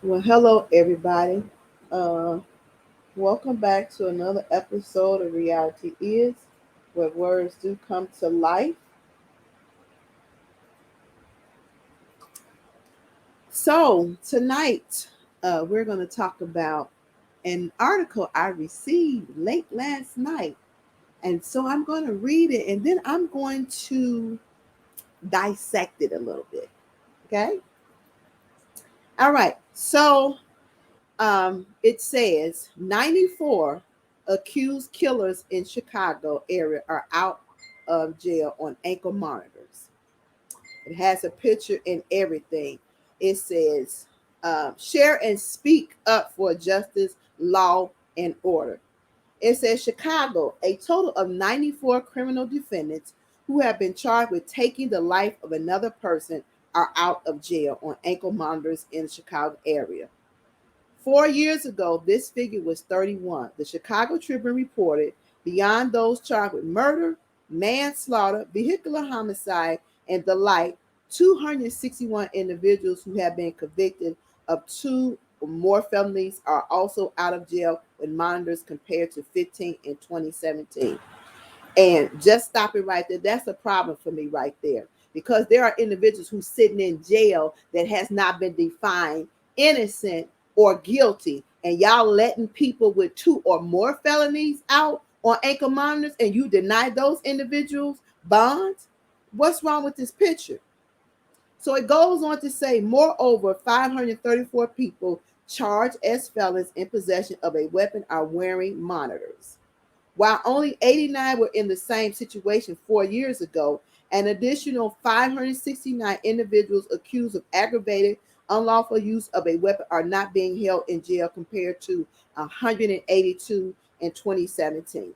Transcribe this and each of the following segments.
Well, hello everybody. Uh, Welcome back to another episode of Reality Is, where words do come to life. So tonight, we're going to talk about an article I received late last night, and so I'm going to read it, and then I'm going to dissect it a little bit. Okay. All right. So it says 94 accused killers in Chicago area are out of jail on ankle monitors. It has a picture and everything. It says, share and speak up for justice, law, and order. It says Chicago, a total of 94 criminal defendants who have been charged with taking the life of another person are out of jail on ankle monitors in the Chicago area. 4 years ago, this figure was 31. The Chicago Tribune reported beyond those charged with murder, manslaughter, vehicular homicide, and the like, 261 individuals who have been convicted of two or more felonies are also out of jail with monitors compared to 15 in 2017. And just stop it right there. That's a problem for me right there. Because there are individuals who's sitting in jail that has not been defined innocent or guilty. And y'all letting people with two or more felonies out on ankle monitors and you deny those individuals bonds? What's wrong with this picture? So it goes on to say, moreover, 534 people charged as felons in possession of a weapon are wearing monitors. While only 89 were in the same situation 4 years ago, an additional 569 individuals accused of aggravated unlawful use of a weapon are not being held in jail compared to 182 in 2017.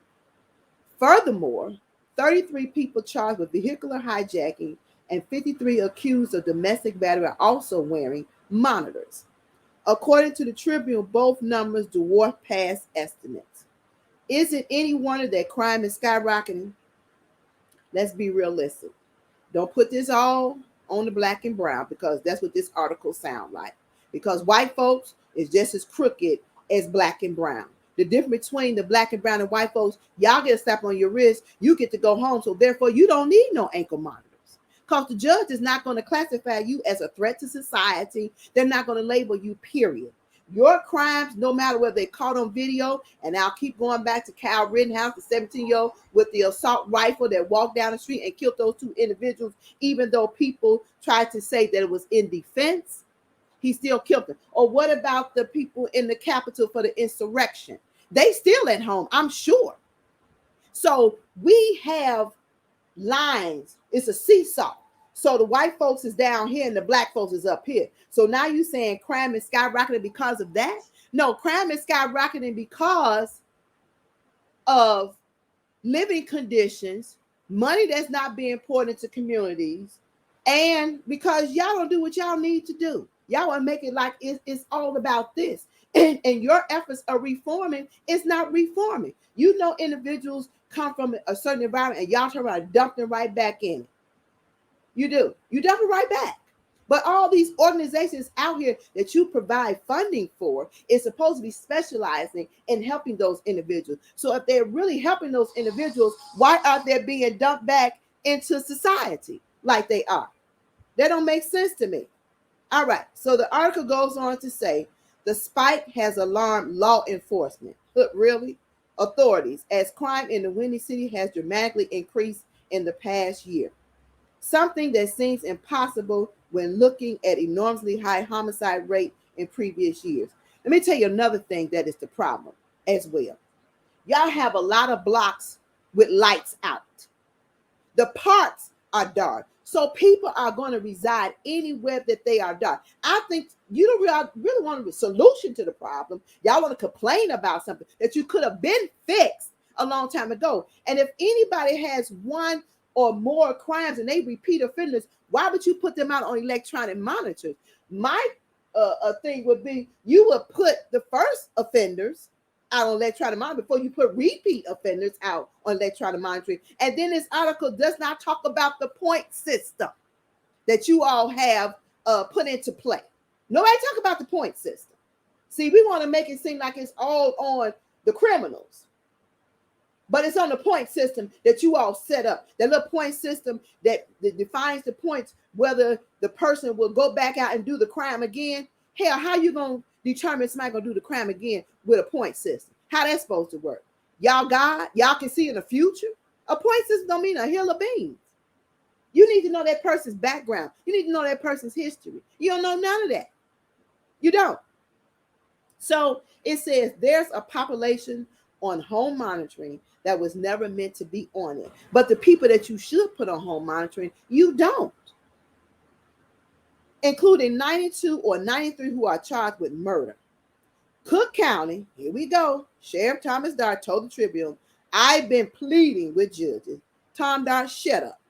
Furthermore, 33 people charged with vehicular hijacking and 53 accused of domestic battery are also wearing monitors. According to the Tribune, both numbers dwarf past estimates. Is it any wonder that crime is skyrocketing? Let's be realistic. Don't put this all on the black and brown because that's what this article sounds like. Because white folks is just as crooked as black and brown. The difference between the black and brown and white folks, y'all get a slap on your wrist, you get to go home. So therefore, you don't need no ankle monitors. Because the judge is not going to classify you as a threat to society. They're not going to label you, period. Your crimes, no matter whether they caught on video, and I'll keep going back to Kyle Rittenhouse, the 17-year-old with the assault rifle that walked down the street and killed those two individuals, even though people tried to say that it was in defense, he still killed them. Or what about the people in the Capitol for the insurrection? They still at home, I'm sure. So we have lines. It's a seesaw. So the white folks is down here and the black folks is up here. So now you saying crime is skyrocketing because of that? No, crime is skyrocketing because of living conditions, money that's not being poured into communities, and because y'all don't do what y'all need to do. Y'all want to make it like it's all about this. And your efforts of reforming is not reforming. You know, individuals come from a certain environment and y'all turn around and dump them right back in it. You do. You dump it right back. But all these organizations out here that you provide funding for is supposed to be specializing in helping those individuals. So if they're really helping those individuals, why are they being dumped back into society like they are? That don't make sense to me. All right. So the article goes on to say the spike has alarmed law enforcement. But really? Authorities, as crime in the Windy City has dramatically increased in the past year. Something that seems impossible when looking at enormously high homicide rate in previous years. Let me tell you another thing that is the problem as well. Y'all have a lot of blocks with lights out. The parks are dark. So people are going to reside anywhere that they are dark. I think you don't really want a solution to the problem. Y'all want to complain about something that you could have been fixed a long time ago. And if anybody has one or more crimes and they repeat offenders, why would you put them out on electronic monitors? My thing would be you would put the first offenders out on electronic monitoring before you put repeat offenders out on electronic monitoring. And then this article does not talk about the point system that you all have put into play. Nobody talk about the point system. See, we want to make it seem like it's all on the criminals. But it's on the point system that you all set up. That little point system that defines the points, whether the person will go back out and do the crime again. Hell, how you going to determine somebody going to do the crime again with a point system? How that's supposed to work? Y'all God? Y'all can see in the future? A point system don't mean a hill of beans. You need to know that person's background. You need to know that person's history. You don't know none of that. You don't. So it says there's a population on home monitoring that was never meant to be on it. But the people that you should put on home monitoring, you don't. Including 92 or 93 who are charged with murder. Cook County, here we go. Sheriff Thomas Dart told the Tribune, I've been pleading with judges. Tom Dart, shut up.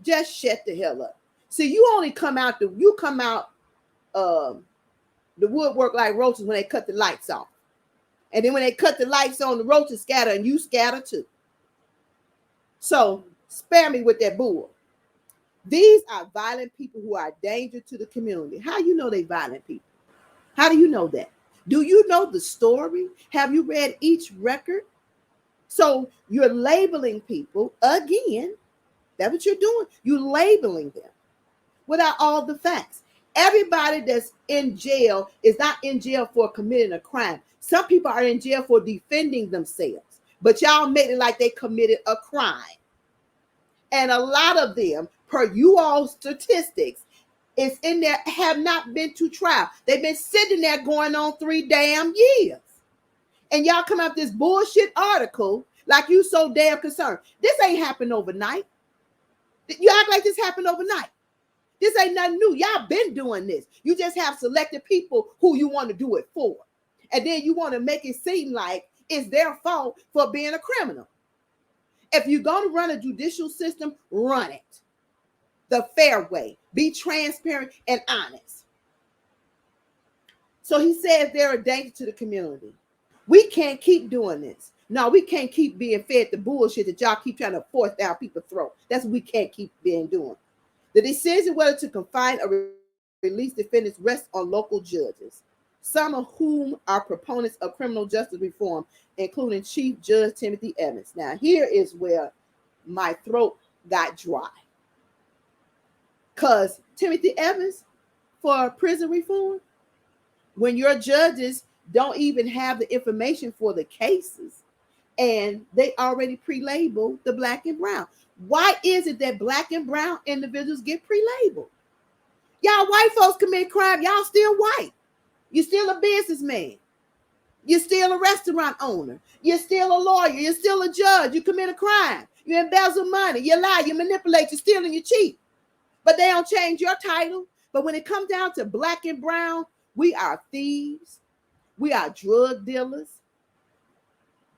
Just shut the hell up. See, you only come out the woodwork like roaches when they cut the lights off. And then when they cut the lights on, the roaches scatter and you scatter too. So spare me with that bull. These are violent people who are a danger to the community. How you know they violent people? How do you know that? Do you know the story? Have you read each record? So you're labeling people again. That's what you're doing. You're labeling them without all the facts. Everybody that's in jail is not in jail for committing a crime. Some people are in jail for defending themselves, but y'all made it like they committed a crime. And a lot of them, per you all statistics, is in there, have not been to trial. They've been sitting there going on 3 damn years. And y'all come out with this bullshit article like you so damn concerned. This ain't happened overnight. You act like this happened overnight. This ain't nothing new. Y'all been doing this. You just have selected people who you want to do it for. And then you want to make it seem like it's their fault for being a criminal. If you're going to run a judicial system, run it the fair way. Be transparent and honest. So he says they're a danger to the community. We can't keep doing this. No, we can't keep being fed the bullshit that y'all keep trying to force down people's throat. That's what we can't keep being doing. The decision whether to confine or release defendants rests on local judges, some of whom are proponents of criminal justice reform, including Chief Judge Timothy Evans. Now, here is where my throat got dry. Because Timothy Evans, for prison reform, when your judges don't even have the information for the cases, and they already pre-labeled the black and brown. Why is it that black and brown individuals get pre-labeled? Y'all white folks commit crime. Y'all still white. You're still a businessman. You're still a restaurant owner. You're still a lawyer. You're still a judge. You commit a crime. You embezzle money. You lie. You manipulate. You steal and you cheat. But they don't change your title. But when it comes down to black and brown, we are thieves. We are drug dealers.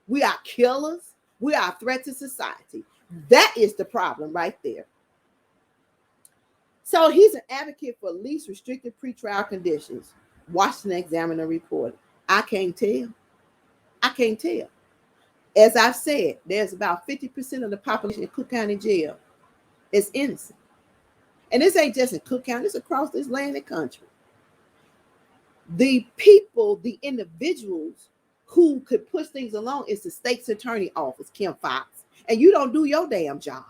We are killers. We are a threat to society. That is the problem right there. So he's an advocate for least restrictive pretrial conditions. Washington Examiner reported. I can't tell. I can't tell. As I've said, there's about 50% of the population in Cook County Jail is innocent. And this ain't just in Cook County, it's across this land and country. The people, the individuals who could push things along is the state's attorney office, Kim Fox. And you don't do your damn job.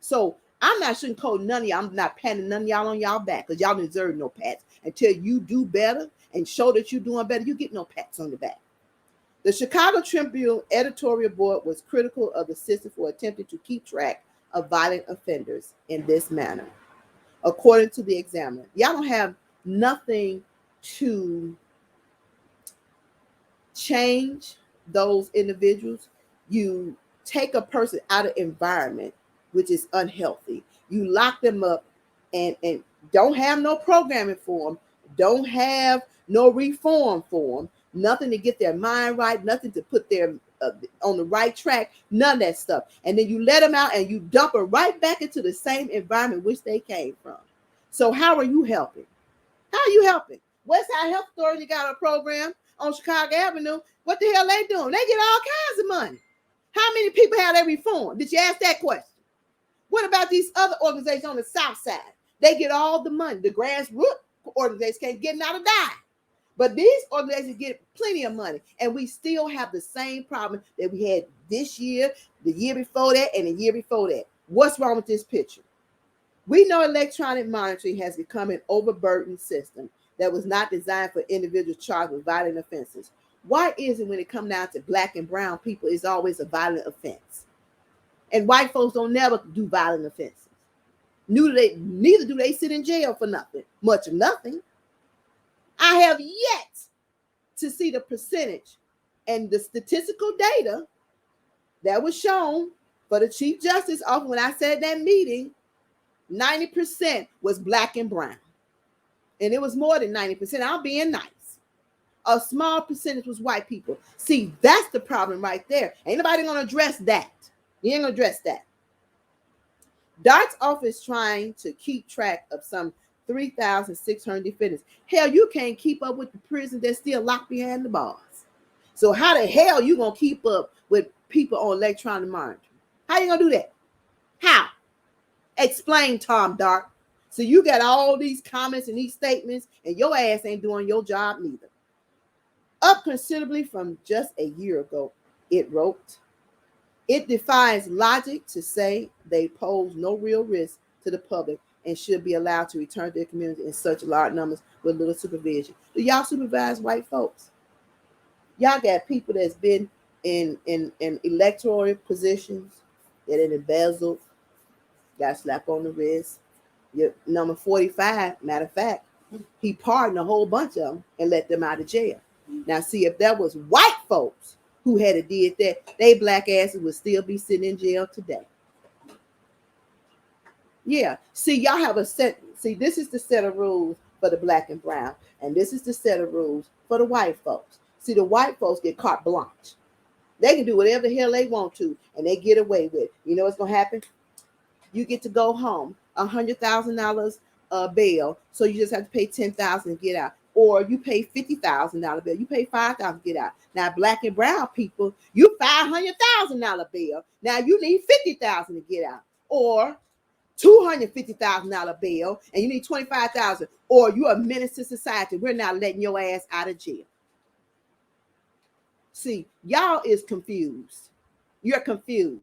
So I'm not sugarcoating none of y'all. I'm not patting none of y'all on y'all back because y'all deserve no pats. Until you do better and show that you're doing better, you get no pats on the back. The Chicago Tribune editorial board was critical of the system for attempting to keep track of violent offenders in this manner. According to the Examiner, y'all don't have nothing to change those individuals. You take a person out of environment which is unhealthy. You lock them up and don't have no programming for them, don't have no reform for them, nothing to get their mind right, nothing to put them on the right track, none of that stuff. And then you let them out and you dump them right back into the same environment which they came from. So how are you helping? How are you helping? Westside Health Authority got a program on Chicago Avenue. What the hell they doing? They get all kinds of money. How many people have they reformed? Did you ask that question? What about these other organizations on the South Side? They get all the money. The grassroots, organizations can't get out of die. But these organizations get plenty of money, and we still have the same problem that we had this year, the year before that, and the year before that. What's wrong with this picture? We know electronic monitoring has become an overburdened system that was not designed for individuals charged with violent offenses. Why is it when it comes down to black and brown people, it's always a violent offense? And white folks don't never do violent offenses. Neither do they sit in jail for nothing, much of nothing. I have yet to see the percentage and the statistical data that was shown for the Chief Justice Office when I said that meeting. 90% was black and brown. And it was more than 90%. I'm being nice. A small percentage was white people. See, that's the problem right there. Ain't nobody going to address that. You ain't going to address that. DART's office trying to keep track of some 3,600 defendants. Hell, you can't keep up with the prison that's still locked behind the bars. So how the hell you going to keep up with people on electronic monitoring? How you going to do that? How? Explain, Tom Dart. So you got all these comments and these statements, and your ass ain't doing your job neither. Up considerably from just a year ago, it wrote. It defies logic to say they pose no real risk to the public and should be allowed to return to their community in such large numbers with little supervision. Do y'all supervise white folks? Y'all got people that's been in electoral positions that are embezzled, got slapped on the wrist. Your number 45, matter of fact, he pardoned a whole bunch of them and let them out of jail. Now, see, if that was white folks who had did that, they black asses would still be sitting in jail today. Yeah, see, y'all have a set. See, this is the set of rules for the black and brown, and this is the set of rules for the white folks. See, the white folks get carte blanche. They can do whatever the hell they want to, and they get away with it. You know what's going to happen? You get to go home, $100,000 bail, so you just have to pay $10,000 to get out. Or you pay $50,000 bail. You pay $5,000 to get out. Now, black and brown people, you $500,000 bail. Now you need $50,000 to get out. Or $250,000 bail, and you need $25,000. Or you're a menace to society. We're not letting your ass out of jail. See, y'all is confused. You're confused.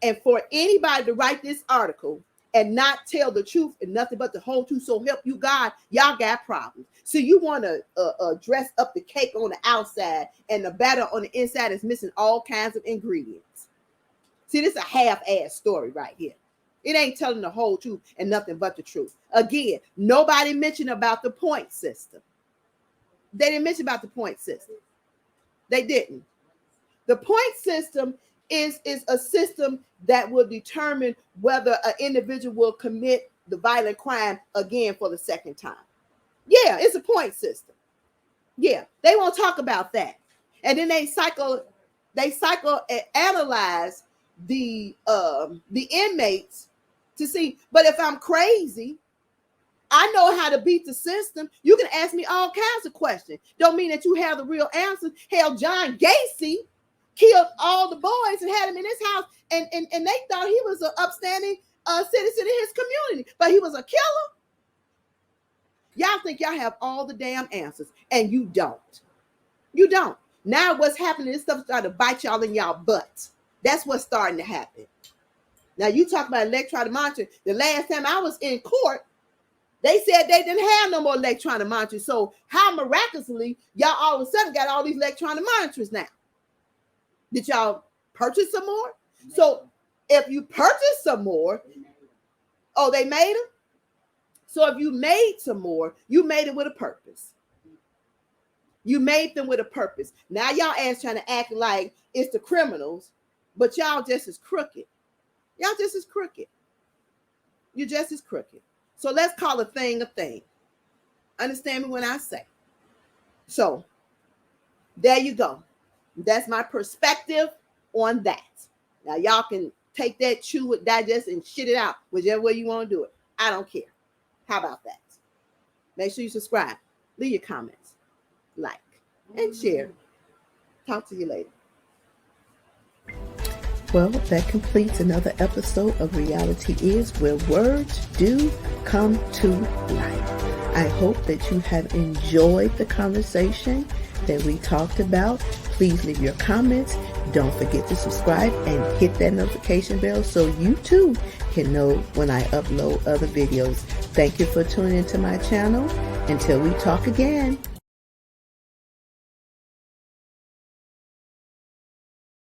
And for anybody to write this article and not tell the truth and nothing but the whole truth, so help you God, y'all got problems. So you want to dress up the cake on the outside and the batter on the inside is missing all kinds of ingredients. See, this is a half-ass story right here. It ain't telling the whole truth and nothing but the truth. Again, nobody mentioned about the point system. They didn't mention about the point system. They didn't. The point system is a system that will determine whether an individual will commit the violent crime again for the second time. Yeah, it's a point system. Yeah, they won't talk about that. And then they analyze the inmates to see, but if I'm crazy, I know how to beat the system. You can ask me all kinds of questions. Don't mean that you have the real answers. Hell, John Gacy killed all the boys and had them in his house, and they thought he was an upstanding citizen in his community, but he was a killer. Y'all think y'all have all the damn answers, and you don't. You don't. Now what's happening, this stuff starting to bite y'all in y'all butts. That's what's starting to happen. Now you talk about electronic monitoring. The last time I was in court, they said they didn't have no more electronic monitoring. So how miraculously y'all all of a sudden got all these electronic monitors now? Did y'all purchase some more? So if you purchase some more, oh, they made them? So if you made some more, you made it with a purpose. You made them with a purpose. Now y'all ass trying to act like it's the criminals, but y'all just as crooked. Y'all just as crooked. You're just as crooked. So let's call a thing a thing. Understand me when I say. So there you go. That's my perspective on that. Now y'all can take that, chew it, digest, and shit it out, whichever way you want to do it. I don't care. How about that? Make sure you subscribe, leave your comments, like, and share. Talk to you later. Well, that completes another episode of Reality Is, where words do come to life. I hope that you have enjoyed the conversation that we talked about. Please leave your comments. Don't forget to subscribe and hit that notification bell so you too can know when I upload other videos. Thank you for tuning into my channel. Until we talk again.